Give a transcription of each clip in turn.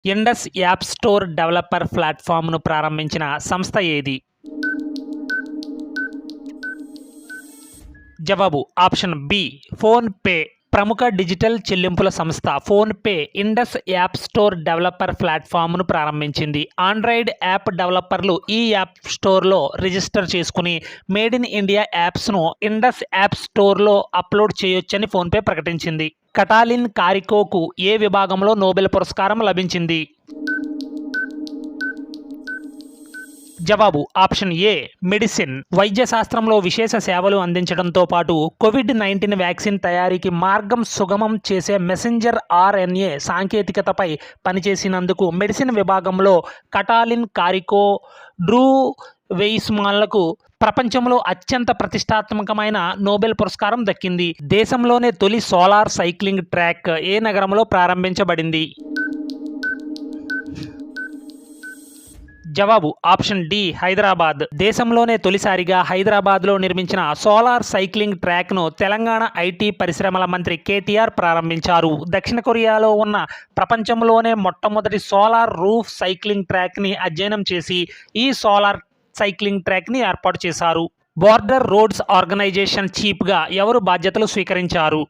Indus app store developer ప్లాట్ఫామ్ను ప్రారంభించిన సంస్థ ఏది? జవాబు ఆప్షన్ బి ఫోన్పే. ప్రముఖ డిజిటల్ చెల్లింపుల సంస్థ PhonePe Indus app store developer ప్లాట్ఫామ్ను ప్రారంభించింది. ఆండ్రాయిడ్ యాప్ డెవలపర్లు ఈ యాప్ స్టోర్లో రిజిస్టర్ చేసుకుని మేడ్ ఇన్ ఇండియా యాప్స్ను ఇండస్ యాప్ స్టోర్లో అప్లోడ్ చేయొచ్చని ఫోన్పే ప్రకటించింది. కటాలిన్ కారికోకు ఏ విభాగంలో నోబెల్ పురస్కారం లభించింది? జవాబు ఆప్షన్ ఏ మెడిసిన్. వైద్య శాస్త్రంలో విశేష సేవలు అందించడంతో పాటు కోవిడ్-19 వ్యాక్సిన్ తయారీకి మార్గం సుగమం చేసే మెసెంజర్ ఆర్ఎన్ఏ సాంకేతికతపై పనిచేసినందుకు మెడిసిన్ విభాగంలో కటాలిన్ కారికో, డ్రూ వెయిస్మాన్లకు ప్రపంచంలో అత్యంత ప్రతిష్టాత్మకమైన నోబెల్ పురస్కారం దక్కింది. దేశంలోనే తొలి సోలార్ సైక్లింగ్ ట్రాక్ ఏ నగరంలో ప్రారంభించబడింది? జవాబు ఆప్షన్ డి హైదరాబాద్. దేశంలోనే తొలిసారిగా హైదరాబాద్లో నిర్మించిన సోలార్ సైక్లింగ్ ట్రాక్ను తెలంగాణ ఐటీ పరిశ్రమల మంత్రి కేటీఆర్ ప్రారంభించారు. దక్షిణ కొరియాలో ఉన్న ప్రపంచంలోనే మొట్టమొదటి సోలార్ రూఫ్ సైక్లింగ్ ట్రాక్ని అధ్యయనం చేసి ఈ సోలార్ సైక్లింగ్ ట్రాక్ని ఏర్పాటు చేశారు. బోర్డర్ రోడ్స్ ఆర్గనైజేషన్ చీఫ్గా ఎవరు బాధ్యతలు స్వీకరించారు?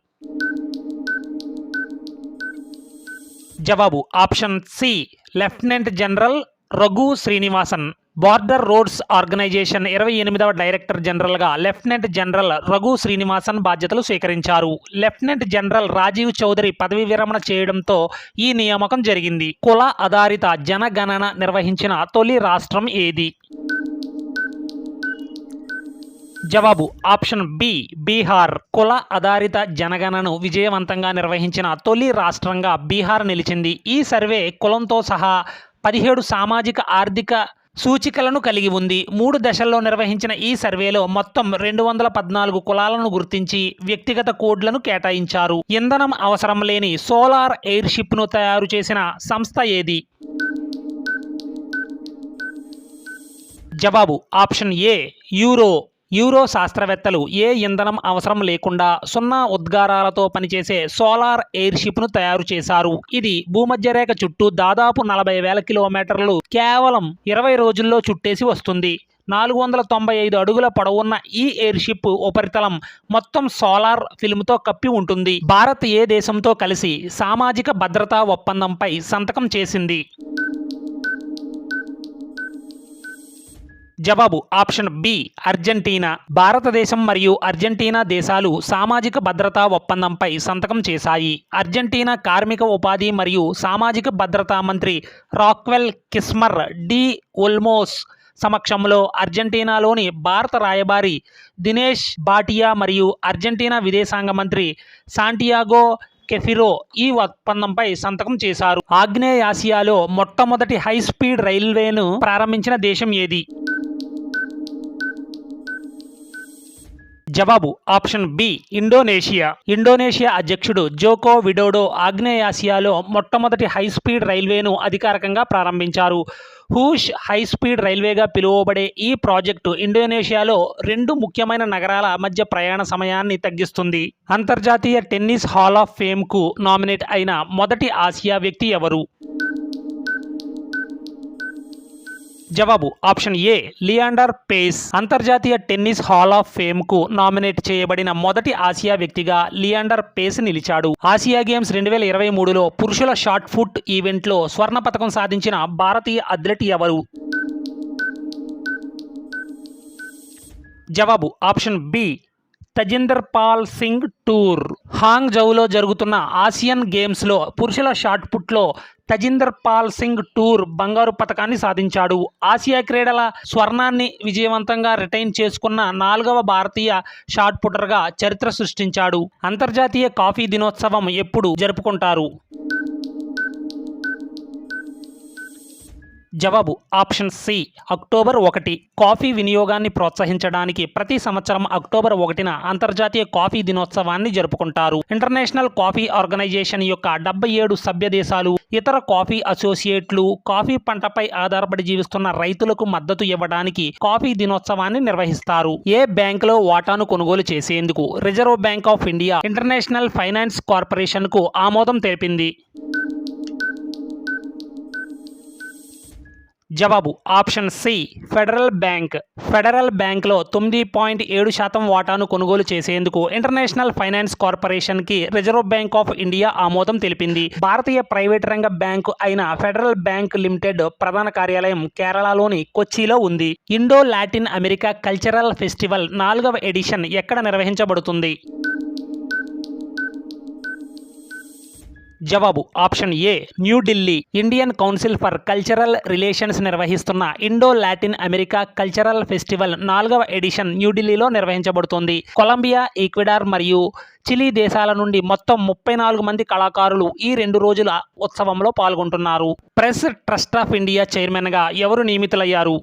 జవాబు option C lieutenant general Raghu Srinivasan. Border roads organisation 28వ డైరెక్టర్ జనరల్గా లెఫ్టినెంట్ జనరల్ రఘు శ్రీనివాసన్ బాధ్యతలు స్వీకరించారు. లెఫ్టినెంట్ జనరల్ రాజీవ్ చౌదరి పదవీ విరమణ చేయడంతో ఈ నియామకం జరిగింది. కుల ఆధారిత జనగణన నిర్వహించిన తొలి రాష్ట్రం ఏది? జవాబు ఆప్షన్ బి బీహార్. కుల ఆధారిత జనగణనను విజయవంతంగా నిర్వహించిన తొలి రాష్ట్రంగా బీహార్ నిలిచింది. ఈ సర్వే కులంతో సహా 17 సామాజిక ఆర్థిక సూచికలను కలిగి ఉంది. 3 దశల్లో నిర్వహించిన ఈ సర్వేలో మొత్తం 214 కులాలను గుర్తించి వ్యక్తిగత కోడ్లను కేటాయించారు. ఇంధనం అవసరం లేని సోలార్ ఎయిర్షిప్ను తయారు చేసిన సంస్థ ఏది? జవాబు ఆప్షన్ ఏ యూరో శాస్త్రవేత్తలు ఏ ఇంధనం అవసరం లేకుండా 0 ఉద్గారాలతో పనిచేసే సోలార్ ఎయిర్షిప్ను తయారు చేశారు. ఇది భూమధ్యరేఖ చుట్టూ దాదాపు 40,000 కిలోమీటర్లు కేవలం 20 రోజుల్లో చుట్టేసి వస్తుంది. 495 అడుగుల పొడవున్న ఈ ఎయిర్షిప్ ఉపరితలం మొత్తం సోలార్ ఫిల్మ్తో కప్పి ఉంటుంది. భారత్ ఏ దేశంతో కలిసి సామాజిక భద్రతా ఒప్పందంపై సంతకం చేసింది? జవాబు ఆప్షన్ బి అర్జెంటీనా. భారతదేశం మరియు అర్జెంటీనా దేశాలు సామాజిక భద్రతా ఒప్పందంపై సంతకం చేశాయి. అర్జెంటీనా కార్మిక ఉపాధి మరియు సామాజిక భద్రతా మంత్రి రాక్వెల్ కిస్మర్ డి ఒల్మోస్ సమక్షంలో అర్జెంటీనాలోని భారత రాయబారి దినేష్ బాటియా మరియు అర్జెంటీనా విదేశాంగ మంత్రి శాంటియాగో కెఫిరో ఈ ఒప్పందంపై సంతకం చేశారు. ఆగ్నేయాసియాలో మొట్టమొదటి హై స్పీడ్ రైల్వేను ప్రారంభించిన దేశం ఏది? జవాబు ఆప్షన్ బి ఇండోనేషియా. ఇండోనేషియా అధ్యక్షుడు జోకో విడోడో ఆగ్నేయాసియాలో మొట్టమొదటి హై స్పీడ్ రైల్వేను అధికారికంగా ప్రారంభించారు. హూష్ హై స్పీడ్ రైల్వేగా పిలువబడే ఈ ప్రాజెక్టు ఇండోనేషియాలో 2 ముఖ్యమైన నగరాల మధ్య ప్రయాణ సమయాన్ని తగ్గిస్తుంది. అంతర్జాతీయ టెన్నిస్ హాల్ ఆఫ్ ఫేమ్కు నామినేట్ అయిన మొదటి ఆసియా వ్యక్తి ఎవరు? జవాబు ఆప్షన్ ఏ లియాండర్ పేస్. అంతర్జాతీయ టెన్నిస్ హాల్ ఆఫ్ ఫేమ్కు నామినేట్ చేయబడిన మొదటి ఆసియా వ్యక్తిగా లియాండర్ పేస్ నిలిచాడు. ఆసియా గేమ్స్ 2023లో పురుషుల షాట్ పుట్ ఈవెంట్లో స్వర్ణ పతకం సాధించిన భారతీయ అథ్లెట్ ఎవరు? జవాబు ఆప్షన్ బి తజిందర్ పాల్ సింగ్ టూర్. హాంగ్జౌలో జరుగుతున్న ఆసియన్ గేమ్స్లో పురుషుల షాట్ పుట్లో తజిందర్ పాల్ సింగ్ టూర్ బంగారు పతకాన్ని సాధించాడు. ఆసియా క్రీడల స్వర్ణాన్ని విజయవంతంగా రిటైన్ చేసుకున్న 4వ భారతీయ షాట్ పుట్టర్గా చరిత్ర సృష్టించాడు. అంతర్జాతీయ కాఫీ దినోత్సవం ఎప్పుడు జరుపుకుంటారు? జవాబు ఆప్షన్ సి అక్టోబర్ 1. కాఫీ వినియోగాన్ని ప్రోత్సహించడానికి ప్రతి సంవత్సరం అక్టోబర్ 1న అంతర్జాతీయ కాఫీ దినోత్సవాన్ని జరుపుకుంటారు. ఇంటర్నేషనల్ కాఫీ ఆర్గనైజేషన్ యొక్క 77 సభ్య దేశాలు, ఇతర కాఫీ అసోసియేట్లు కాఫీ పంటపై ఆధారపడి జీవిస్తున్న రైతులకు మద్దతు ఇవ్వడానికి కాఫీ దినోత్సవాన్ని నిర్వహిస్తారు. ఏ బ్యాంకులో వాటాను కొనుగోలు చేసేందుకు reserve bank of India international finance కార్పొరేషన్కు ఆమోదం తెలిపింది? జవాబు option C federal bank. Federal బ్యాంక్లో 9.7% వాటాను కొనుగోలు చేసేందుకు ఇంటర్నేషనల్ ఫైనాన్స్ కార్పొరేషన్కి రిజర్వ్ బ్యాంక్ ఆఫ్ ఇండియా ఆమోదం తెలిపింది. భారతీయ ప్రైవేట్ రంగ బ్యాంకు అయిన ఫెడరల్ బ్యాంక్ లిమిటెడ్ ప్రధాన కార్యాలయం కేరళలోని కొచ్చిలో ఉంది. Indo Latin America cultural festival 4వ ఎడిషన్ ఎక్కడ నిర్వహించబడుతుంది? జవాబు option A New Delhi. Indian council for cultural relations నిర్వహిస్తున్న Indo Latin America cultural festival 4వ ఎడిషన్ న్యూఢిల్లీలో నిర్వహించబడుతుంది. కొలంబియా, ఈక్వెడార్ మరియు చిలీ దేశాల నుండి మొత్తం 34 మంది కళాకారులు ఈ 2 రోజుల ఉత్సవంలో పాల్గొంటున్నారు. ప్రెస్ ట్రస్ట్ ఆఫ్ ఇండియా చైర్మన్గా ఎవరు నియమితులయ్యారు?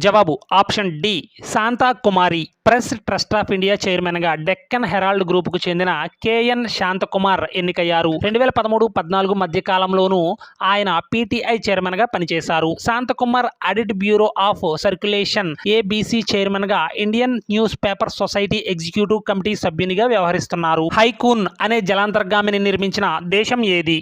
జవాబు option D Shanta Kumari. Press trust of India చైర్మన్గా డెక్కన్ హెరాల్డ్ గ్రూపుకు చెందిన కేఎన్ శాంతకుమార్ ఎన్నికయ్యారు. 2013-14 మధ్య కాలంలోనూ ఆయన పీటీఐ చైర్మన్గా పనిచేశారు. Shanthakumar audit bureau of circulation ABC చైర్మన్గా Indian news paper society executive committee సభ్యునిగా వ్యవహరిస్తున్నారు. హైకూన్ అనే జలాంతర్గామిని నిర్మించిన దేశం ఏది?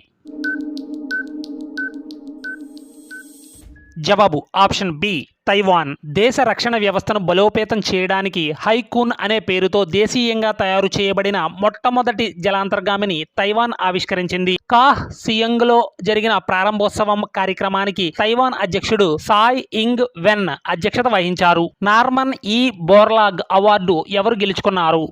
జవాబు ఆప్షన్ బి తైవాన్. దేశ రక్షణ వ్యవస్థను బలోపేతం చేయడానికి హైకూన్ అనే పేరుతో దేశీయంగా తయారు చేయబడిన మొట్టమొదటి జలాంతర్గామిని తైవాన్ ఆవిష్కరించింది. కాహ్ సియంగ్లో జరిగిన ప్రారంభోత్సవం కార్యక్రమానికి తైవాన్ అధ్యక్షుడు సాయ్ ఇంగ్ వెన్ అధ్యక్షత వహించారు. నార్మన్ ఈ బోర్లాగ్ అవార్డు ఎవరు గెలుచుకున్నారు?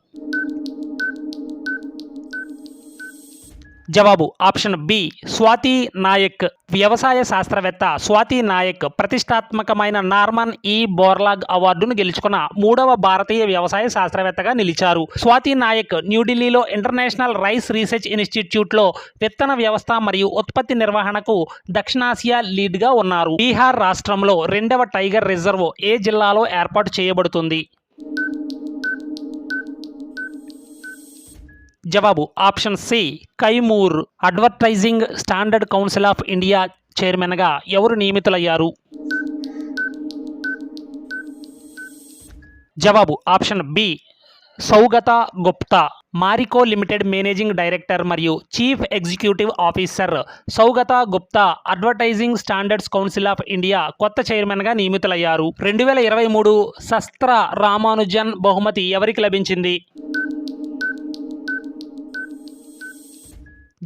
జవాబు ఆప్షన్ బి స్వాతి నాయక్. వ్యవసాయ శాస్త్రవేత్త స్వాతి నాయక్ ప్రతిష్టాత్మకమైన నార్మన్ ఈ బోర్లాగ్ అవార్డును గెలుచుకున్న 3వ భారతీయ వ్యవసాయ శాస్త్రవేత్తగా నిలిచారు. స్వాతి నాయక్ న్యూఢిల్లీలో ఇంటర్నేషనల్ రైస్ రీసెర్చ్ ఇన్స్టిట్యూట్లో విత్తన వ్యవస్థ మరియు ఉత్పత్తి నిర్వహణకు దక్షిణాసియా లీడ్గా ఉన్నారు. బీహార్ రాష్ట్రంలో 2వ టైగర్ రిజర్వ్ ఏ జిల్లాలో ఏర్పాటు చేయబడుతుంది? జవాబు option C Kaimur. Advertising standard council of India చైర్మన్గా ఎవరు నియమితులయ్యారు? జవాబు option B Saugata Gupta. Marico limited managing director మరియు chief executive officer Saugata Gupta advertising standards council of India కొత్త చైర్మన్గా నియమితులయ్యారు. 2023 శస్త్ర రామానుజన్ బహుమతి ఎవరికి లభించింది?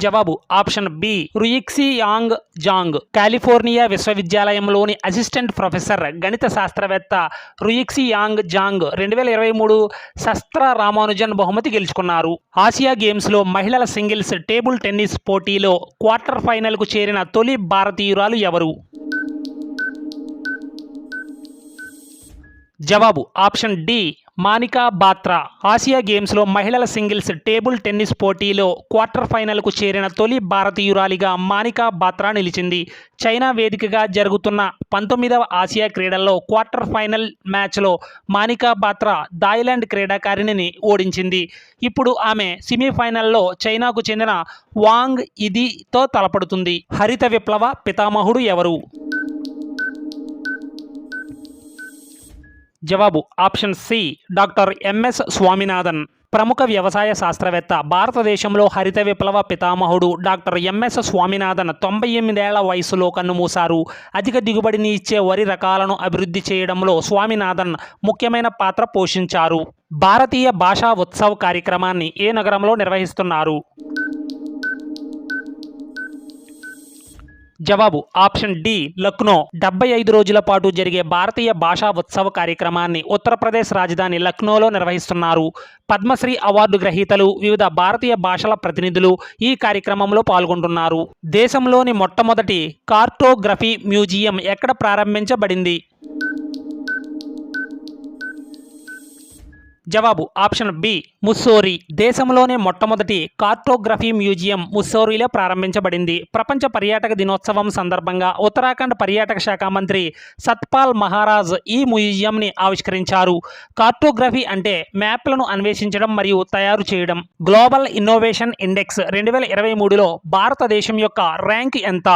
జవాబు option B Ruixiang Zhang. California విశ్వవిద్యాలయంలోని అసిస్టెంట్ ప్రొఫెసర్ గణిత శాస్త్రవేత్త రుయిక్సీ యాంగ్ జాంగ్ 2023 శస్త్ర రామానుజన్ బహుమతి గెలుచుకున్నారు. ఆసియా గేమ్స్లో మహిళల సింగిల్స్ టేబుల్ టెన్నిస్ పోటీలో క్వార్టర్ ఫైనల్కు చేరిన తొలి భారతీయురాలు ఎవరు? జవాబు option D Manika Batra. Asia గేమ్స్లో మహిళల సింగిల్స్ టేబుల్ టెన్నిస్ పోటీలో క్వార్టర్ ఫైనల్కు చేరిన తొలి భారతీయురాలిగా మానికా బాత్రా నిలిచింది. చైనా వేదికగా జరుగుతున్న 19వ ఆసియా క్రీడల్లో క్వార్టర్ ఫైనల్ మ్యాచ్లో మానికా బాత్రా థాయిలాండ్ క్రీడాకారిణిని ఓడించింది. ఇప్పుడు ఆమె సెమీఫైనల్లో చైనాకు చెందిన వాంగ్ ఇదితో తలపడుతుంది. హరిత విప్లవ పితామహుడు ఎవరు? జవాబు option C doctor MS Swaminathan. ప్రముఖ వ్యవసాయ శాస్త్రవేత్త, భారతదేశంలో హరిత విప్లవ పితామహుడు డాక్టర్ ఎంఎస్ స్వామినాథన్ 98 ఏళ్ల వయసులో కన్నుమూశారు. అధిక దిగుబడిని ఇచ్చే వరి రకాలను అభివృద్ధి చేయడంలో స్వామినాథన్ ముఖ్యమైన పాత్ర పోషించారు. భారతీయ భాషా ఉత్సవ్ కార్యక్రమాన్ని ఏ నగరంలో నిర్వహిస్తున్నారు? జవాబు ఆప్షన్ డి లక్నో. 75 రోజుల పాటు జరిగే భారతీయ భాషా ఉత్సవ కార్యక్రమాన్ని ఉత్తరప్రదేశ్ రాజధాని లక్నోలో నిర్వహిస్తున్నారు. పద్మశ్రీ అవార్డు గ్రహీతలు, వివిధ భారతీయ భాషల ప్రతినిధులు ఈ కార్యక్రమంలో పాల్గొంటున్నారు. దేశంలోని మొట్టమొదటి కార్టోగ్రఫీ మ్యూజియం ఎక్కడ ప్రారంభించబడింది? జవాబు ఆప్షన్ బి ముస్సోరీ. దేశంలోనే మొట్టమొదటి కార్టోగ్రఫీ మ్యూజియం ముస్సోరీలో ప్రారంభించబడింది. ప్రపంచ పర్యాటక దినోత్సవం సందర్భంగా ఉత్తరాఖండ్ పర్యాటక శాఖ మంత్రి సత్పాల్ మహారాజ్ ఈ మ్యూజియంని ఆవిష్కరించారు. కార్టోగ్రఫీ అంటే మ్యాప్లను అన్వేషించడం మరియు తయారు చేయడం. గ్లోబల్ ఇన్నోవేషన్ ఇండెక్స్ 2023లో భారతదేశం యొక్క ర్యాంక్ ఎంత?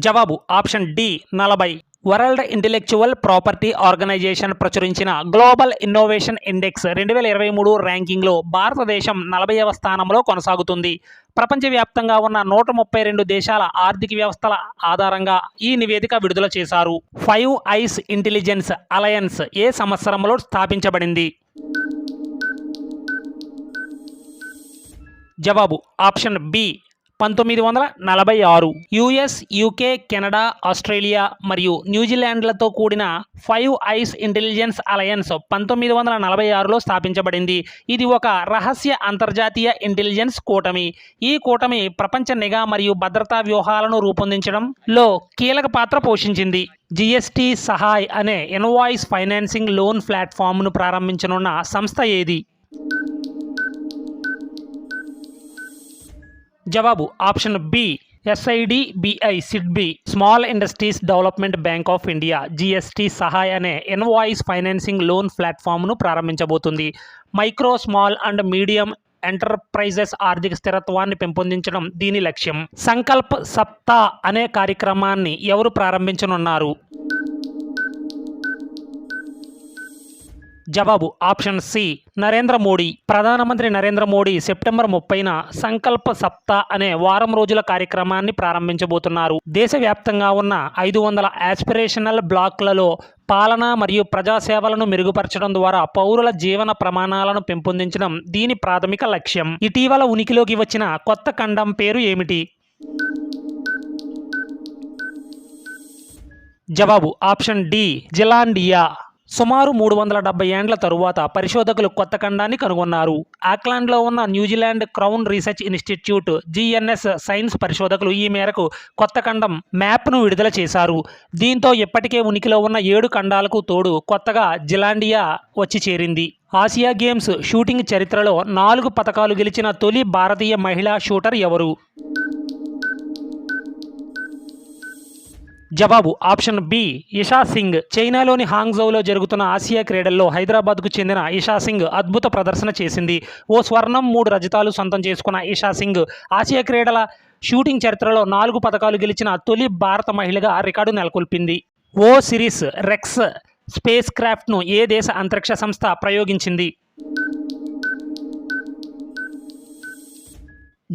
జవాబు option D 40. World intellectual property organisation ప్రచురించిన గ్లోబల్ ఇన్నోవేషన్ ఇండెక్స్ 2023 ర్యాంకింగ్లో భారతదేశం 40వ స్థానంలో కొనసాగుతుంది. ప్రపంచవ్యాప్తంగా ఉన్న 132 దేశాల ఆర్థిక వ్యవస్థల ఆధారంగా ఈ నివేదిక విడుదల చేశారు. 5 ఐస్ ఇంటెలిజెన్స్ అలయన్స్ ఏ సంవత్సరంలో స్థాపించబడింది? జవాబు option B 1946. US, UK, Canada, Australia మరియు న్యూజిలాండ్లతో కూడిన 5 ఐస్ ఇంటెలిజెన్స్ అలయన్స్ 1946లో స్థాపించబడింది. ఇది ఒక రహస్య అంతర్జాతీయ ఇంటెలిజెన్స్ కూటమి. ఈ కూటమి ప్రపంచ నిఘా మరియు భద్రతా వ్యూహాలను రూపొందించడంలో కీలక పాత్ర పోషించింది. జిఎస్టి సహాయ్ అనే ఇన్వాయిస్ ఫైనాన్సింగ్ లోన్ ప్లాట్ఫామ్ను ప్రారంభించనున్న సంస్థ ఏది? జవాబు option B SIDBI small industries development bank of India GST Sahay అనే ఇన్వాయిస్ ఫైనాన్సింగ్ లోన్ ప్లాట్ఫామ్ను ప్రారంభించబోతుంది. Micro, small and medium enterprises ఆర్థిక స్థిరత్వాన్ని పెంపొందించడం దీని లక్ష్యం. సంకల్ప్ సప్తా అనే కార్యక్రమాన్ని ఎవరు ప్రారంభించనున్నారు? జవాబు ఆప్షన్ సి నరేంద్ర మోడీ. ప్రధానమంత్రి నరేంద్ర మోడీ సెప్టెంబర్ 30న సంకల్ప సప్తా అనే వారం రోజుల కార్యక్రమాన్ని ప్రారంభించబోతున్నారు. దేశవ్యాప్తంగా ఉన్న 500 ఆస్పిరేషనల్ బ్లాక్లలో పాలన మరియు ప్రజాసేవలను మెరుగుపరచడం ద్వారా పౌరుల జీవన ప్రమాణాలను పెంపొందించడం దీని ప్రాథమిక లక్ష్యం. ఇటీవల ఉనికిలోకి వచ్చిన కొత్త ఖండం పేరు ఏమిటి? జవాబు ఆప్షన్ డి జిలాండియా. సుమారు 370 ఏండ్ల తరువాత పరిశోధకులు కొత్త ఖండాన్ని కనుగొన్నారు. ఆక్లాండ్లో ఉన్న New Zealand crown research institute GNS science పరిశోధకులు ఈ మేరకు కొత్త ఖండం మ్యాప్ను విడుదల చేశారు. దీంతో ఇప్పటికే ఉనికిలో ఉన్న 7 ఖండాలకు తోడు కొత్తగా జిలాండియా వచ్చి చేరింది. ఆసియా గేమ్స్ షూటింగ్ చరిత్రలో 4 పతకాలు గెలిచిన తొలి భారతీయ మహిళా షూటర్ ఎవరు? జవాబు ఆప్షన్ బి ఇషా సింగ్. చైనాలోని హాంగ్జౌలో జరుగుతున్న ఆసియా క్రీడల్లో హైదరాబాద్కు చెందిన ఇషా సింగ్ అద్భుత ప్రదర్శన చేసింది. ఓ స్వర్ణం, 3 రజతాలు సొంతం చేసుకున్న ఇషా సింగ్ ఆసియా క్రీడల షూటింగ్ చరిత్రలో 4 పతకాలు గెలిచిన తొలి భారత మహిళగా రికార్డు నెలకొల్పింది. ఓ సిరీస్ రెక్స్ స్పేస్ క్రాఫ్ట్ను ఏ దేశ అంతరిక్ష సంస్థ ప్రయోగించింది?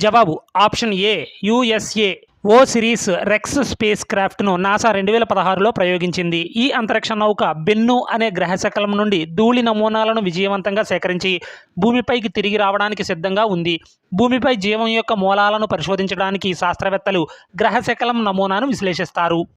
జవాబు option A USA. Osiris Rex space క్రాఫ్ట్ను నాసా 2016లో ప్రయోగించింది. ఈ అంతరిక్ష నౌక బెన్ను అనే గ్రహశకలం నుండి ధూళి నమూనాలను విజయవంతంగా సేకరించి భూమిపైకి తిరిగి రావడానికి సిద్ధంగా ఉంది. భూమిపై జీవం యొక్క మూలాలను పరిశోధించడానికి శాస్త్రవేత్తలు గ్రహశకలం నమూనాను విశ్లేషిస్తారు.